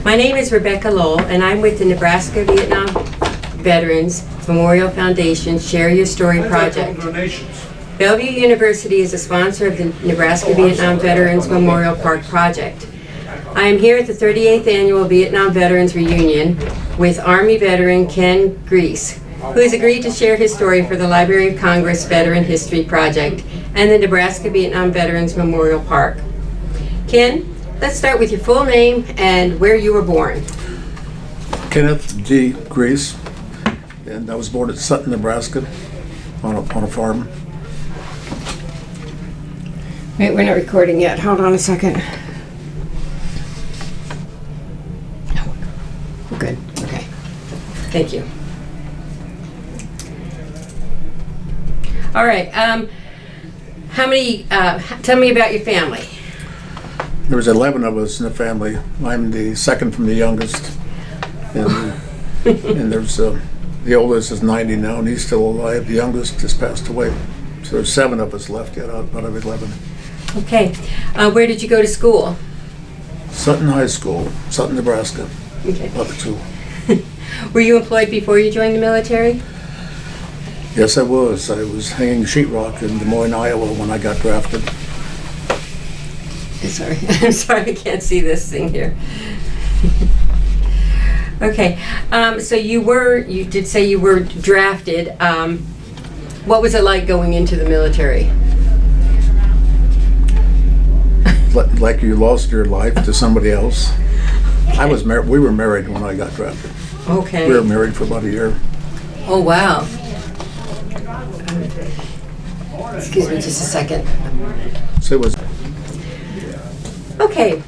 My name is Rebecca Lowell, and I'm with the Nebraska Vietnam Veterans Memorial Foundation Share Your Story project. Bellevue University is a sponsor of the Nebraska Vietnam Veterans Memorial Park project. I am here at the 38th Annual Vietnam Veterans Reunion with Army veteran Ken Griess, who has agreed to share his story for the Library of Congress Veteran History Project and the Nebraska Vietnam Veterans Memorial Park. Ken, let's start with your full name and where you were born. Kenneth G. Griess, and I was born at Sutton, Nebraska, on a farm. Wait, we're not recording yet. Hold on a second. Good. Okay. Thank you. All right. How many? Tell me about your family. There was 11 of us in the family. I'm the second from the youngest, and there's the oldest is 90 now, and he's still alive. The youngest just passed away. So there's 7 of us left yet out of 11. Okay. Where did you go to school? Sutton High School, Sutton, Nebraska. Okay. Public school. Were you employed before you joined the military? Yes, I was. I was hanging sheetrock in Des Moines, Iowa when I got drafted. Sorry, I'm sorry, I can't see this thing here. Okay, so you did say you were drafted. What was it like going into the military? Like you lost your life to somebody else. I was married. We were married when I got drafted. Okay. We were married for about a year. Oh, wow. Excuse me just a second. So it was. Okay.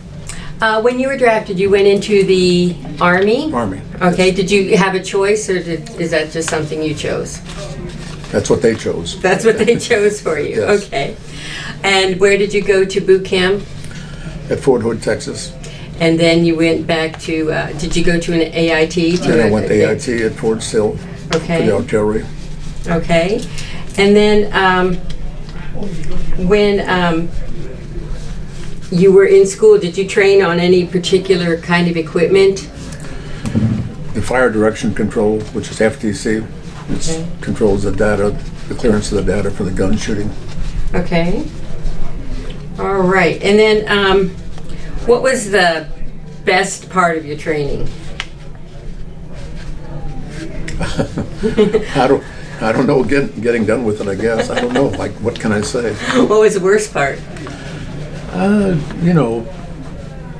When you were drafted, you went into the Army? Army. Okay. Yes. Did you have a choice, or is that just something you chose? That's what they chose. That's what they chose for you? Yes. Okay. And where did you go to boot camp? At Fort Hood, Texas. And then you went back to, did you go to an AIT? Then I went to AIT at Fort Sill for the artillery. Okay. And then when you were in school, did you train on any particular kind of equipment? The Fire Direction Control, which is FTC, it controls the data, the clearance of the data for the gun shooting. Okay. All right. And then what was the best part of your training? I don't know, getting done with it, I guess. I don't know, like, what can I say? What was the worst part? You know,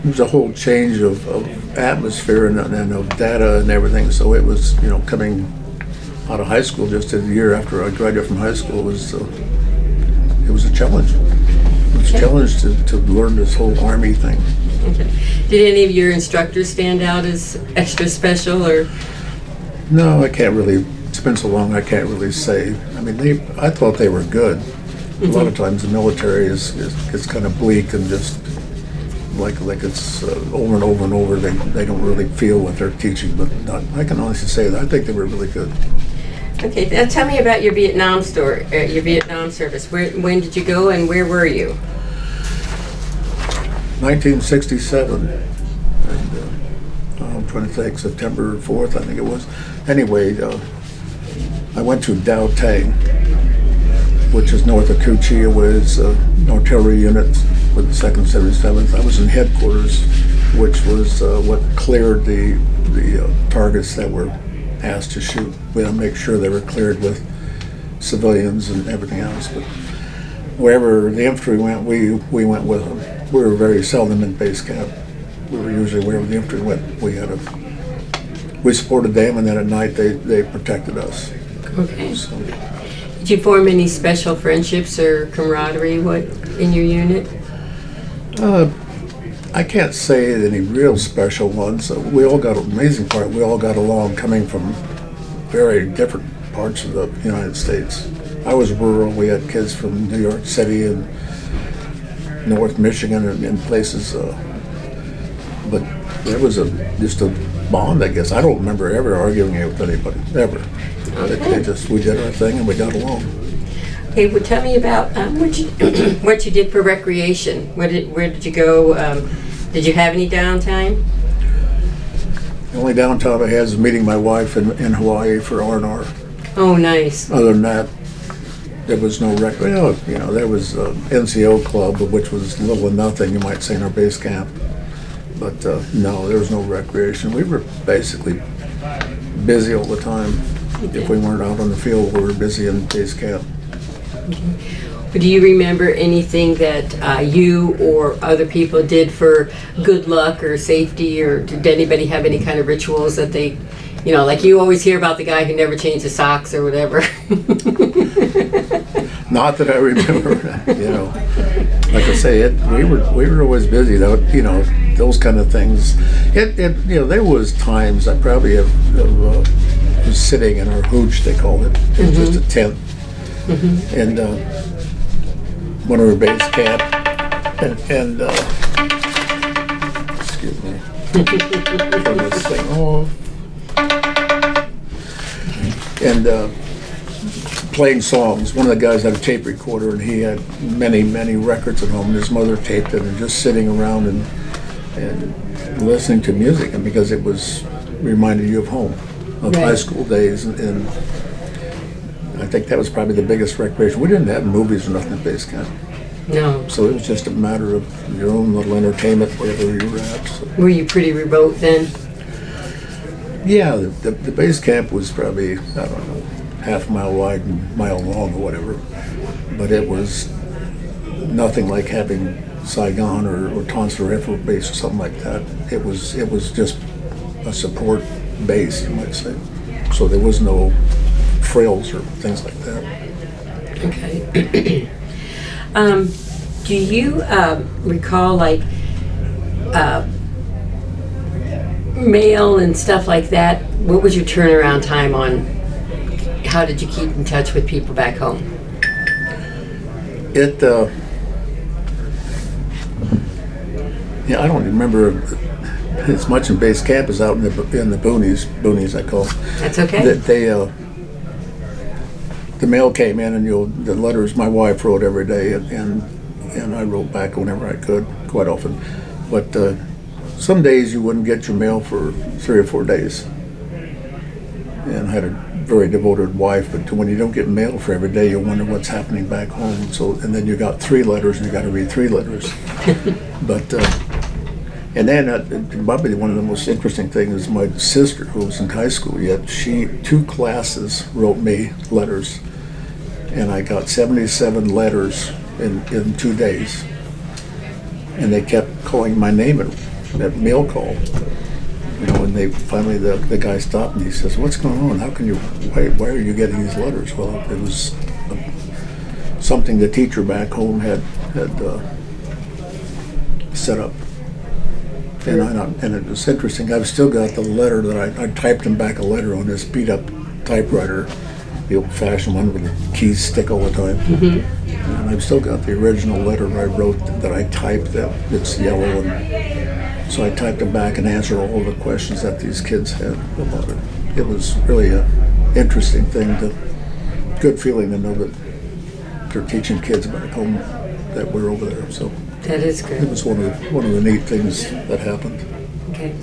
there's a whole change of atmosphere and of data and everything. So it was, you know, coming out of high school just a year after I graduated from high school, it was a challenge. It was a challenge to learn this whole Army thing. Okay. Did any of your instructors stand out as extra special, or? No, I can't really. It's been so long, I can't really say. I mean, I thought they were good. A lot of times the military is kind of bleak and just like it's over and over and over. They don't really feel what they're teaching, but I can honestly say that I think they were really good. Okay, now tell me about your Vietnam story, your Vietnam service. When did you go and where were you? 1967, and I'm trying to think, September 4th, I think it was. Anyway, I went to Dao Tang, which is north of Cu Chi. It was an artillery unit with the 2nd 77th. I was in headquarters, which was what cleared the targets that were asked to shoot. We had to make sure they were cleared with civilians and everything else. But wherever the infantry went, we went with them. We were very seldom in base camp. We were usually wherever the infantry went. We supported them, and then at night they protected us. Okay. So. Did you form any special friendships or camaraderie in your unit? I can't say any real special ones. We all got, amazing part, we all got along coming from very different parts of the United States. I was rural. We had kids from New York City and North Michigan and places, but there was just a bond, I guess. I don't remember ever arguing with anybody, ever. Okay. We did our thing and we got along. Okay, well, tell me about what you did for recreation. Where did you go? Did you have any downtime? The only downtime I had is meeting my wife in Hawaii for R&R. Oh, nice. Other than that, there was no well, you know, there was NCO club, which was little or nothing, you might say, in our base camp. But no, there was no recreation. We were basically busy all the time. If we weren't out on the field, we were busy in base camp. Do you remember anything that you or other people did for good luck or safety, or did anybody have any kind of rituals that they, you know, like you always hear about the guy who never changed his socks or whatever? Not that I remember, you know. Like I say, we were always busy, though. You know, those kind of things. You know, there was times I probably was sitting in our hooch, they called it. It was just a tent, and one of our base camp, and excuse me, turn this thing off, and playing songs. One of the guys had a tape recorder, and he had many records at home, and his mother taped it, and just sitting around and listening to music, and because it was reminded you of home, of high school days, and I think that was probably the biggest recreation. We didn't have movies or nothing at base camp. No. So it was just a matter of your own little entertainment wherever you were at. So. Were you pretty remote then? Yeah, the base camp was probably, I don't know, half a mile wide and mile long or whatever. But it was nothing like having Saigon or Tonsor Air Force Base or something like that. It was just a support base, you might say. So there was no frills or things like that. Okay. Do you recall like mail and stuff like that? What was your turnaround time on? How did you keep in touch with people back home? Yeah, I don't remember as much in base camp as out in the boonies I call. That's okay. The mail came in, and the letters my wife wrote every day, and I wrote back whenever I could, quite often. But some days you wouldn't get your mail for 3 or 4 days. And I had a very devoted wife, but when you don't get mail for every day, you wonder what's happening back home. So, and then you got 3 letters, and you got to read 3 letters. But and then probably one of the most interesting things is my sister, who was in high school yet. 2 classes wrote me letters, and I got 77 letters in 2 days. And they kept calling my name at mail call. You know, and finally the guy stopped and he says, "What's going on? How can you? Why are you getting these letters?" Well, it was something the teacher back home had set up, and it was interesting. I've still got the letter that I typed him back a letter on this beat up typewriter, the old-fashioned one with the keys stick all the time. And I've still got the original letter I wrote that I typed. That it's yellow, and so I typed it back and answered all the questions that these kids had about it. It was really an interesting thing, good feeling to know that they're teaching kids back home that we're over there. So that is good. It was one of the neat things that happened. Okay.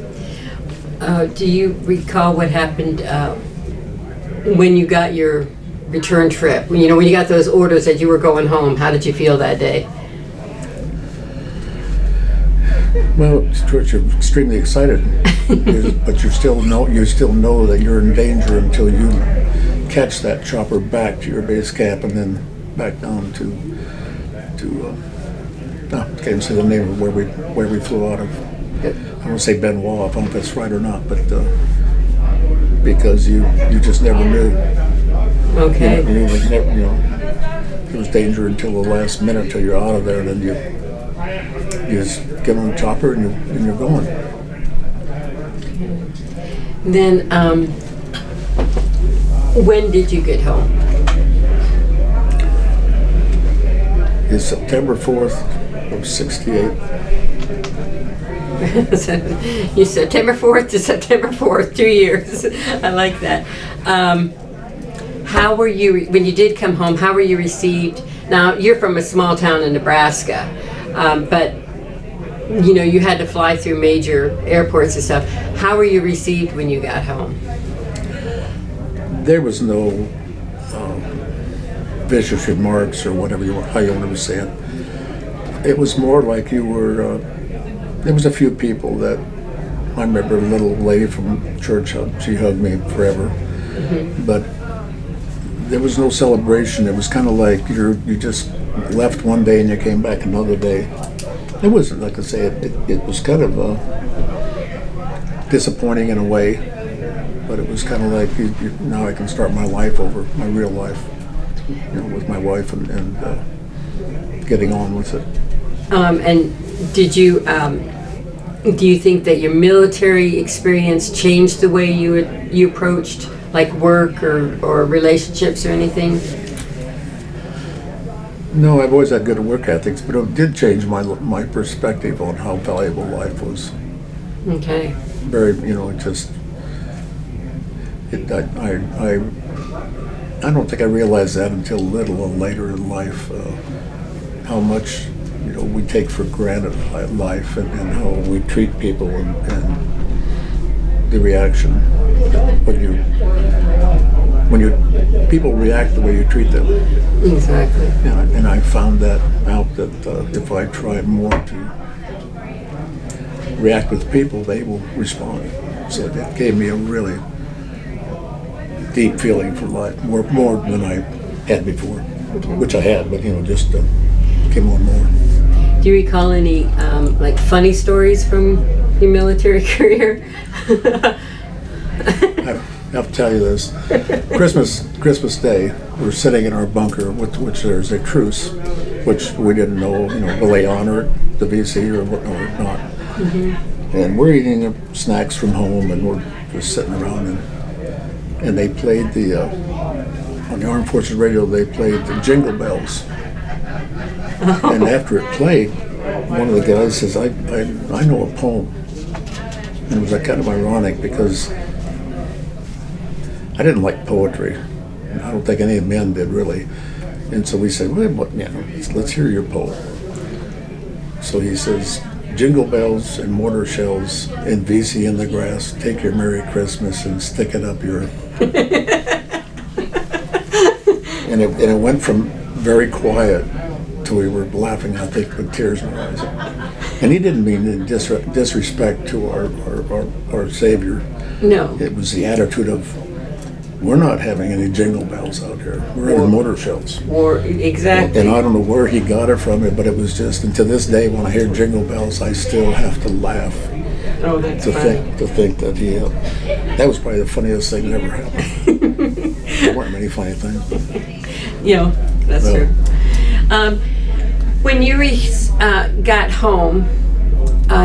Do you recall what happened when you got your return trip? When you got those orders that you were going home, how did you feel that day? Well, you're extremely excited, but you still know that you're in danger until you catch that chopper back to your base camp and then back down to I can't even say the name of where we flew out of. I don't say Benoit, I don't know if that's right or not, but because you just never knew. Okay. It was danger until the last minute, until you're out of there, and then you just get on the chopper and you're going. Then, when did you get home? It's September 4th of '68. You September 4th to September 4th, 2 years. I like that. How were you, when you did come home, how were you received? Now, you're from a small town in Nebraska, but you know, you had to fly through major airports and stuff. How were you received when you got home? There was no vicious remarks or whatever how you want to say it. It was more like you were. There was a few people that I remember. A little lady from church, she hugged me forever, but there was no celebration. It was kind of like you just left one day and you came back another day. It wasn't, like I say, it was kind of disappointing in a way, but it was kind of like now I can start my life over, my real life, you know, with my wife and getting on with it. And did you, do you think that your military experience changed the way you approached like work or relationships or anything? No, I've always had good work ethics, but it did change my perspective on how valuable life was. Okay. Very, you know, I don't think I realized that until a little later in life, how much, you know, we take for granted life and how we treat people and the reaction when people react the way you treat them. Exactly. And I found that out that if I try more to react with people, they will respond. So that gave me a really deep feeling for life, more than I had before, which I had, but you know, just came on more. Do you recall any like funny stories from your military career? I'll tell you this. Christmas Day, we're sitting in our bunker, which there's a truce, which we didn't know, you know, will they honor it, the VC or not. And we're eating snacks from home, and we're just sitting around, and they played on the Armed Forces radio, they played the Jingle Bells. And after it played, one of the guys says, I know a poem. And it was kind of ironic because I didn't like poetry. And I don't think any of the men did really. And so we said, well, let's hear your poem. So he says, jingle bells and mortar shells and VC in the grass, take your Merry Christmas and stick it up your... and it went from very quiet till we were laughing, I think, with tears in our eyes. And he didn't mean in disrespect to our Savior. No. It was the attitude of, we're not having any jingle bells out here. We're having mortar shells. Exactly. And I don't know where he got it from, but it was just, and to this day, when I hear jingle bells, I still have to laugh. Oh, that's funny. To think that that was probably the funniest thing that ever happened. There weren't many funny things. But, yeah, that's true. When you got home,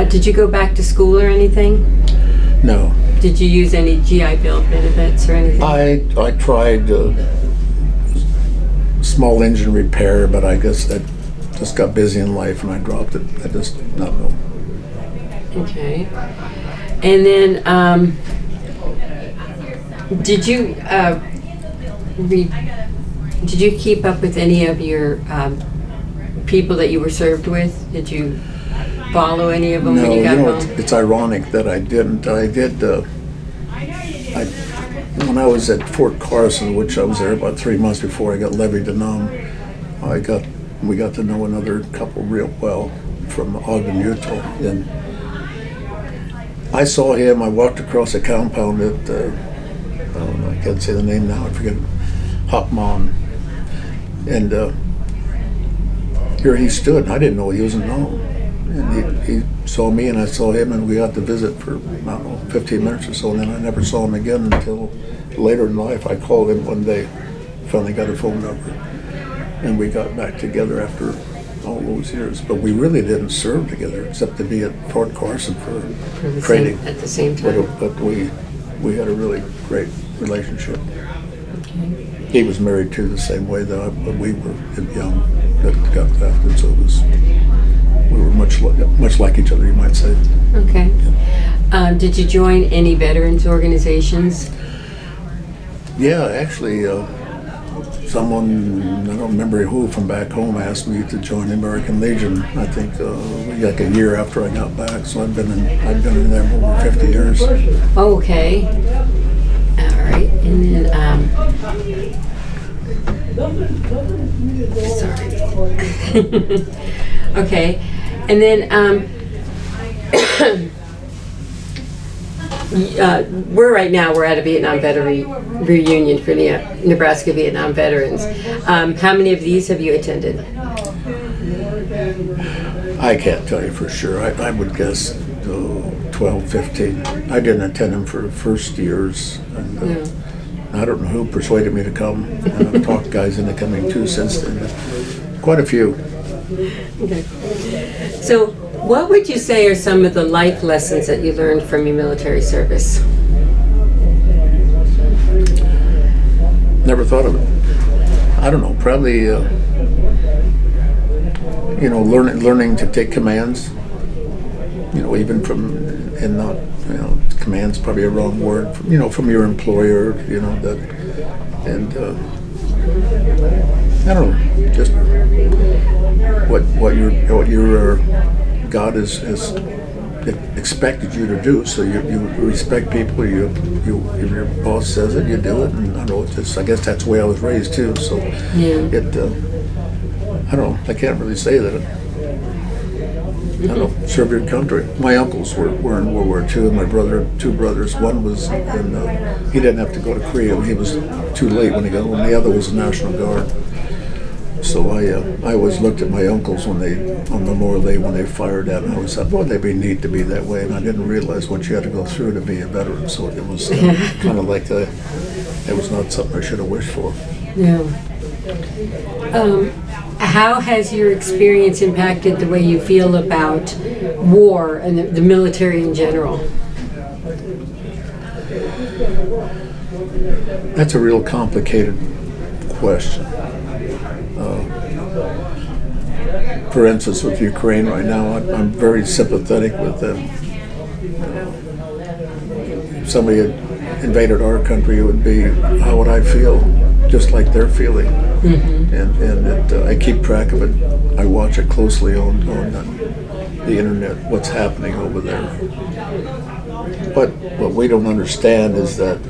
did you go back to school or anything? No. Did you use any GI Bill benefits or anything? I tried small engine repair, but I guess that just got busy in life and I dropped it. I just not know. Okay. And then, did you keep up with any of your people that you were served with? Did you follow any of them when you got home? It's ironic that I didn't. I did. When I was at Fort Carson, which I was there about 3 months before I got levied to numb, we got to know another couple real well from Ogden, Utah, and I saw him. I walked across the compound at I don't know, I can't say the name now. I forget. Hopmon, and here he stood. I didn't know he was in Nome. And he saw me and I saw him, and we got to visit for, I don't know, 15 minutes or so, and then I never saw him again until later in life. I called him one day, finally got a phone number, and we got back together after all those years. But we really didn't serve together except to be at Fort Carson for training. At the same time. But we had a really great relationship. Okay. He was married too, the same way that we were young that got drafted, so we were much like each other, you might say. Okay. Yeah. Did you join any veterans organizations? Yeah, actually, someone, I don't remember who from back home, asked me to join the American Legion. I think like a year after I got back. So I've been in there for over 50 years. Okay. All right. And then, sorry. Okay. And then, we're at a Vietnam veteran reunion for the Nebraska Vietnam veterans. How many of these have you attended? I can't tell you for sure. I would guess 12, 15. I didn't attend them for the first years. And, I don't know who persuaded me to come. And I've talked guys into coming too since then. Quite a few. Okay. So, what would you say are some of the life lessons that you learned from your military service? Never thought of it. I don't know. Probably, learning to take commands. Even from, and not, command's probably a wrong word. From your employer. I don't know. Just what your God has expected you to do. So you respect people. If your boss says it, you do it. And I don't know. I guess that's the way I was raised too. So I don't know. I can't really say that. I don't know. Serve your country. My uncles were in World War II. And my two brothers. One was he didn't have to go to Korea. He was too late when he got home. The other was the National Guard. So I always looked at my uncles on Memorial Day when they fired at, and I always thought, boy, they'd be neat to be that way. And I didn't realize what you had to go through to be a veteran. So it was kind of like it was not something I should have wished for. Yeah. How has your experience impacted the way you feel about war and the military in general? That's a real complicated question. For instance, with Ukraine right now, I'm very sympathetic with them. If somebody had invaded our country, it would be, how would I feel? Just like they're feeling. And I keep track of it. I watch it closely on the internet, what's happening over there. But what we don't understand is that,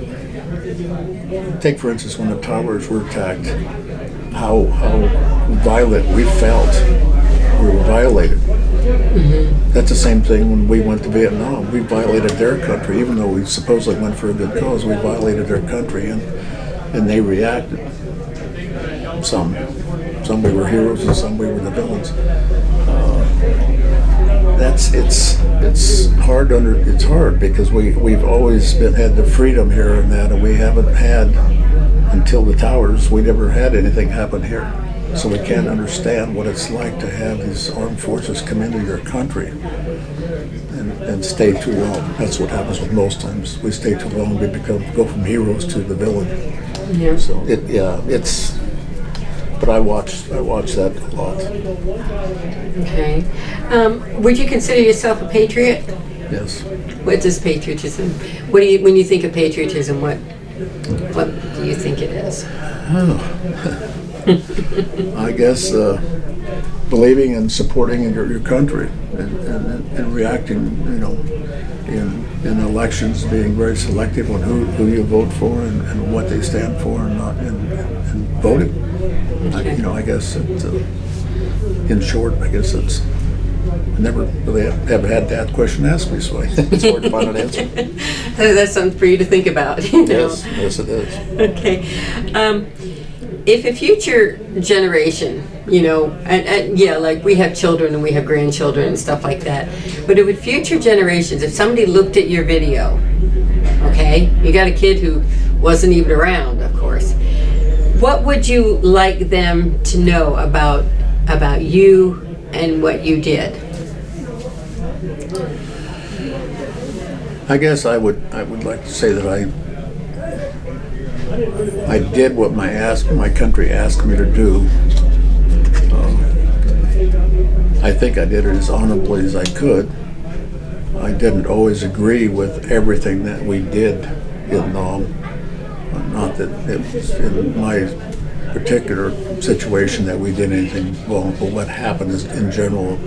take for instance when the towers were attacked, how violent we felt. We were violated. That's the same thing when we went to Vietnam. We violated their country, even though we supposedly went for a good cause. We violated their country, and they reacted. Some we were heroes, and some we were the villains. It's hard it's hard because we've always had the freedom here and that, and we haven't had until the towers. We never had anything happen here. So we can't understand what it's like to have these armed forces come into your country and stay too long. That's what happens with most times. We stay too long, we go from heroes to the villain. Yeah. So it's. But I watch that a lot. Okay. Would you consider yourself a patriot? Yes. What does patriotism? When you think of patriotism, what do you think it is? I guess believing and supporting your country and reacting, in elections, being very selective on who you vote for and what they stand for and not and voting. Okay. I guess in short, I guess I never really have had that question asked me, so it's hard to find an answer. That's something for you to think about. Yes, it is. Okay. If a future generation, and like we have children and we have grandchildren and stuff like that, but if future generations, if somebody looked at your video, okay, you got a kid who wasn't even around, of course, what would you like them to know about you and what you did? I guess I would like to say that I did what my country asked me to do. I think I did it as honorably as I could. I didn't always agree with everything that we did in Nam. Not that it was in my particular situation that we did anything wrong, but what happened is in general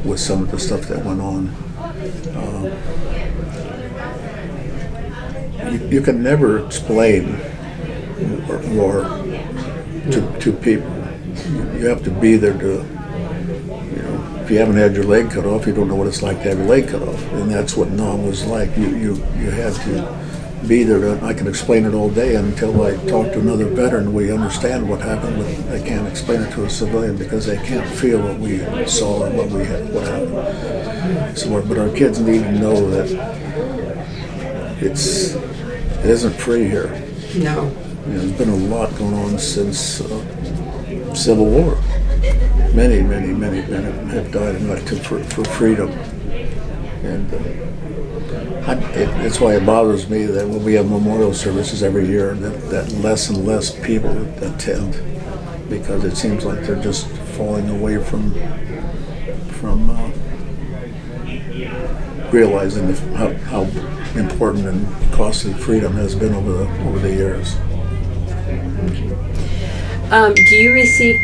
with some of the stuff that went on. You can never explain war to people. You have to be there to, if you haven't had your leg cut off, you don't know what it's like to have your leg cut off. And that's what Nam was like. You had to be there. I can explain it all day until I talk to another veteran. We understand what happened, but they can't explain it to a civilian because they can't feel what we saw and what happened. So, but our kids need to know that it isn't free here. No. There's been a lot going on since Civil War. Many men have died for freedom. And it's why it bothers me that when we have memorial services every year, that less and less people attend, because it seems like they're just falling away from realizing how important and costly freedom has been over the years. Do you receive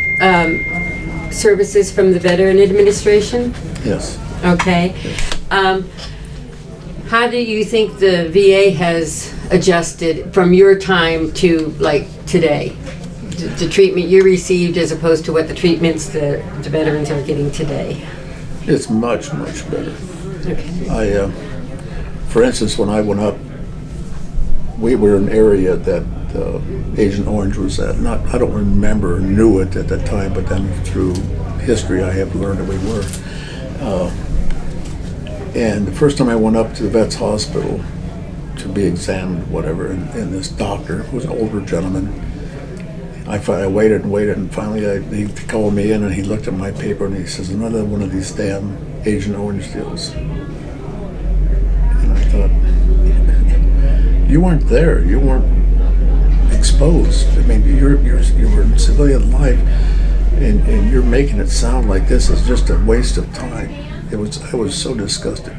services from the Veteran Administration? Yes. Okay. How do you think the VA has adjusted from your time to like today? The treatment you received as opposed to what the treatments the veterans are getting today? It's much, much better. Okay. For instance, when I went up, we were in an area that Agent Orange was at. I don't remember, knew it at that time, but then through history I have learned that we were. And the first time I went up to the vet's hospital to be examined, whatever, and this doctor, who was an older gentleman, I waited and finally he called me in and he looked at my paper and he says, another one of these damn Agent Orange deals. And I thought, you weren't there, you weren't exposed. I mean, you were in civilian life and you're making it sound like this is just a waste of time. I was so disgusted.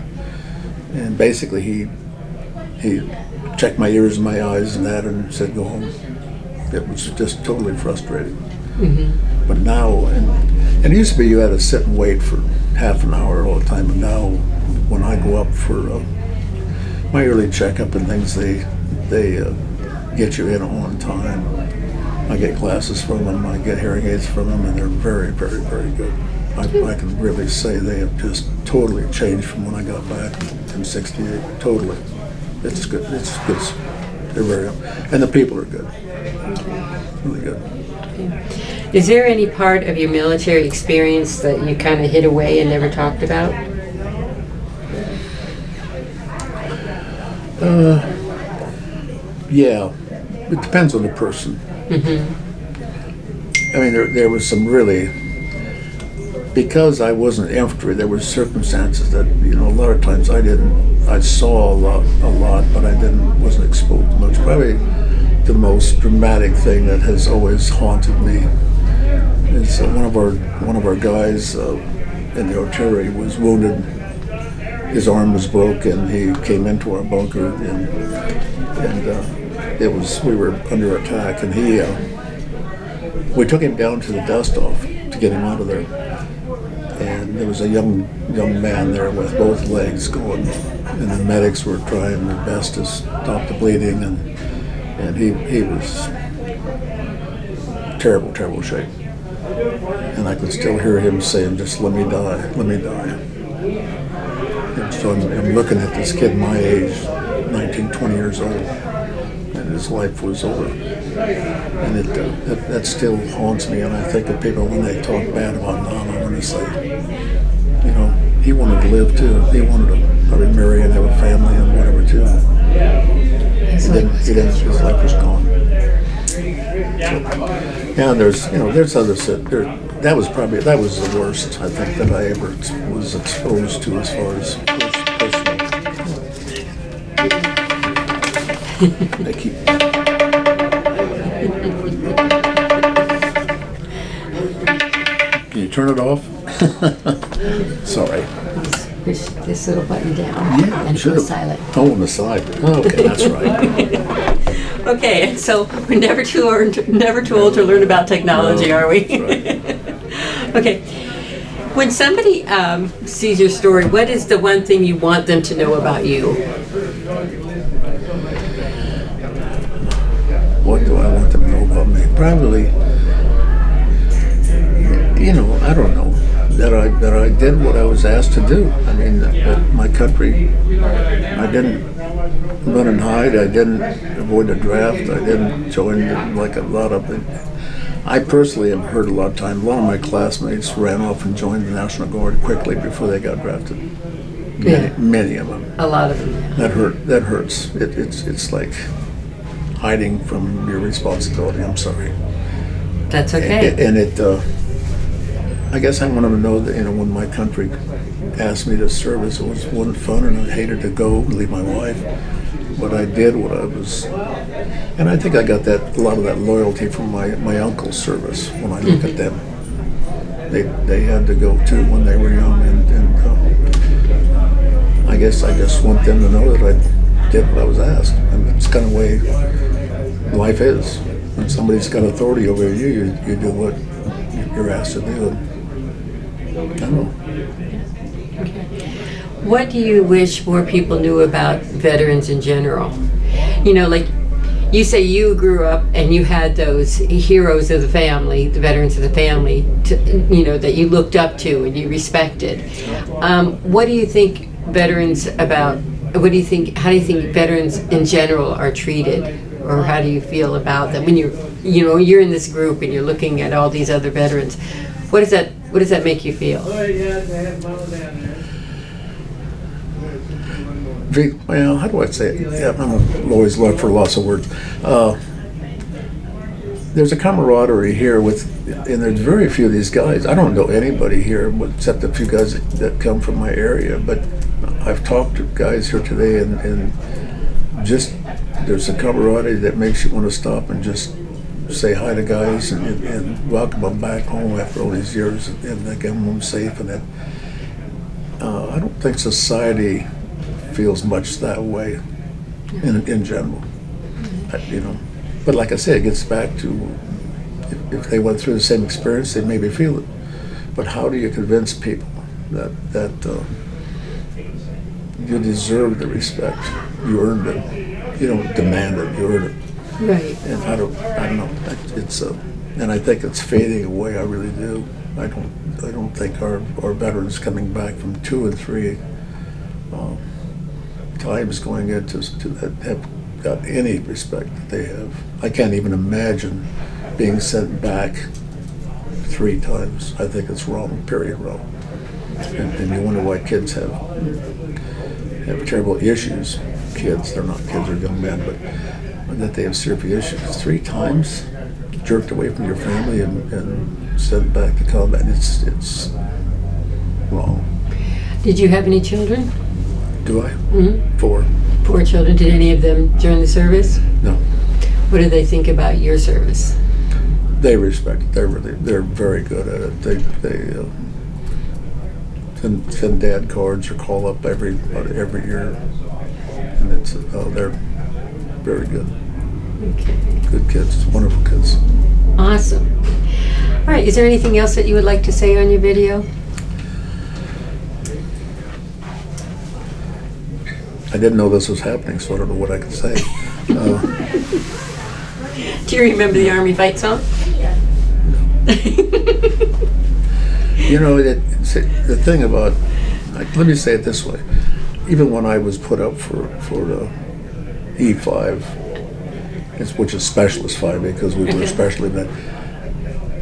And basically he checked my ears and my eyes and that and said, go home. It was just totally frustrating. Mm-hmm. But now, and it used to be you had to sit and wait for half an hour all the time, but now when I go up for my early checkup and things, they get you in on time. I get glasses from them, I get hearing aids from them, and they're very, very, very good. I can really say they have just totally changed from when I got back in '68. Totally. It's good. It's good. They're very, and the people are good. Really good. Is there any part of your military experience that you kind of hid away and never talked about? Yeah. It depends on the person. Mm-hmm. I mean, there was some really, because I wasn't infantry, there were circumstances that, a lot of times I saw a lot, but I wasn't exposed much. Probably the most dramatic thing that has always haunted me is one of our guys in the artillery was wounded. His arm was broken. He came into our bunker and we were under attack, and we took him down to the dust off to get him out of there. And there was a young man there with both legs going, and the medics were trying their best to stop the bleeding, and he was terrible, terrible shape. And I could still hear him saying, just let me die, let me die. And so I'm looking at this kid my age, 19, 20 years old, and his life was over. And that still haunts me, and I think of people when they talk bad about Nam, I want to say, he wanted to live too. He wanted to probably marry and have a family and whatever too. His life was gone. Yeah, there's other that was the worst I think that I ever was exposed to as far as personal. They keep. Can you turn it off? Sorry. push this little button down Yeah, and should go have. silent. Oh, on the side. Oh, okay, that's right. Okay, and so we're never too old to learn about technology, No, are we? that's right. Okay. When somebody sees your story, what is the one thing you want them to know about you? What do I want them to know about me? Probably, I don't know. That I did what I was asked to do. I mean, that my country, I didn't run and hide. I didn't avoid the draft. I didn't join like a lot of it. I personally have heard a lot of times, a lot of my classmates ran off and joined the National Guard quickly before they got drafted. Many of them. A lot of them. Yeah. That hurts. It's like hiding from your responsibility. I'm sorry. That's okay. And I guess I want them to know that, when my country asked me to service, it wasn't fun, and I hated to go and leave my wife. But I did what I was, and I think I got a lot of that loyalty from my uncle's service. When I look at them, they had to go too when they were young, and I guess I just want them to know that I did what I was asked, and it's kind of the way life is. When somebody's got authority over you, you do what you're asked to do. I don't know. What do you wish more people knew about veterans in general? Like you say you grew up and you had those heroes of the family, the veterans of the family, that you looked up to and you respected. What do you think veterans about, how do you think veterans in general are treated? Or how do you feel about them when you're in this group and you're looking at all these other veterans? What does that make you feel? Well, how do I say it? Yeah, I'm always looking for lots of words. There's a camaraderie here and there's very few of these guys. I don't know anybody here except a few guys that come from my area, but I've talked to guys here today and just there's a camaraderie that makes you want to stop and just say hi to guys and welcome them back home after all these years and get them home safe. And that I don't think society feels much that way in general. But like I said, it gets back to if they went through the same experience, they maybe feel it. But how do you convince people that you deserve the respect? You earned it. You don't demand it. You earn it. Right. And I don't know. It's and I think it's fading away. I really do. I don't think our veterans coming back from 2 and 3 times going into that have got any respect that they have. I can't even imagine being sent back 3 times. I think it's wrong. Period. Wrong. And you wonder why kids have terrible issues. Kids, they're not kids, they're young men, but that they have serious issues. 3 times jerked away from your family and sent back to combat. It's wrong. Did you have any children? Do I? Mm-hmm. 4. 4 children. Did any of them join the service? No. What do they think about your service? They respect it. They're very good at it. They send dad cards or call up every year, and they're very good. Okay. Good kids, wonderful kids. Awesome. All right. Is there anything else that you would like to say on your video? I didn't know this was happening, so I don't know what I can say. Do you remember the Army fight song? The thing about, let me say it this way. Even when I was put up for the E5, which is Specialist 5 because we were especially men,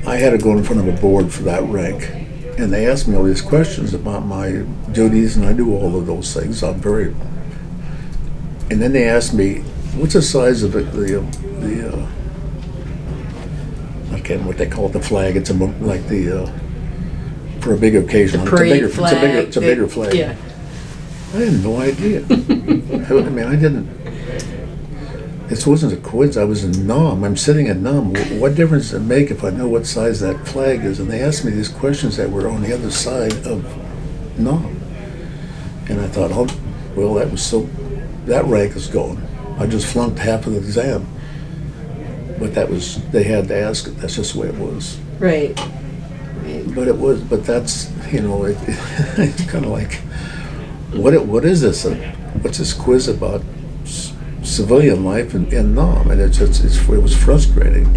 I had to go in front of a board for that rank. And they asked me all these questions about my duties, and I do all of those things. And then they asked me, what's the size of the I can't remember what they call it, the flag. It's like for a big occasion. Parade flag. It's a bigger flag. Yeah. I had no idea. I didn't. This wasn't a quiz. I was in Nam. I'm sitting at Nam. What difference does it make if I know what size that flag is? And they asked me these questions that were on the other side of Nam. And I thought, oh, well, that rank is gone. I just flunked half of the exam. But they had to ask it. That's just the way it was. Right. But that's, it's kind of like, what is this? What's this quiz about civilian life in Nam? And it was frustrating.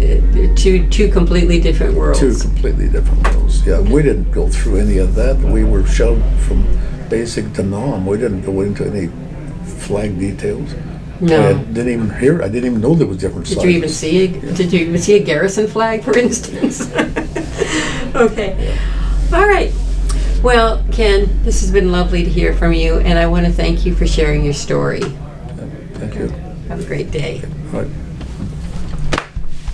Two completely different worlds. Two completely different worlds. Yeah, we didn't go through any of that. We were shoved from basic to Nam. We didn't go into any flag details. No. I didn't even know there was different sizes. Did you even see a garrison flag, for instance? Okay. All right. Well, Ken, this has been lovely to hear from you, and I want to thank you for sharing your story. Thank you. Have a great day. All right.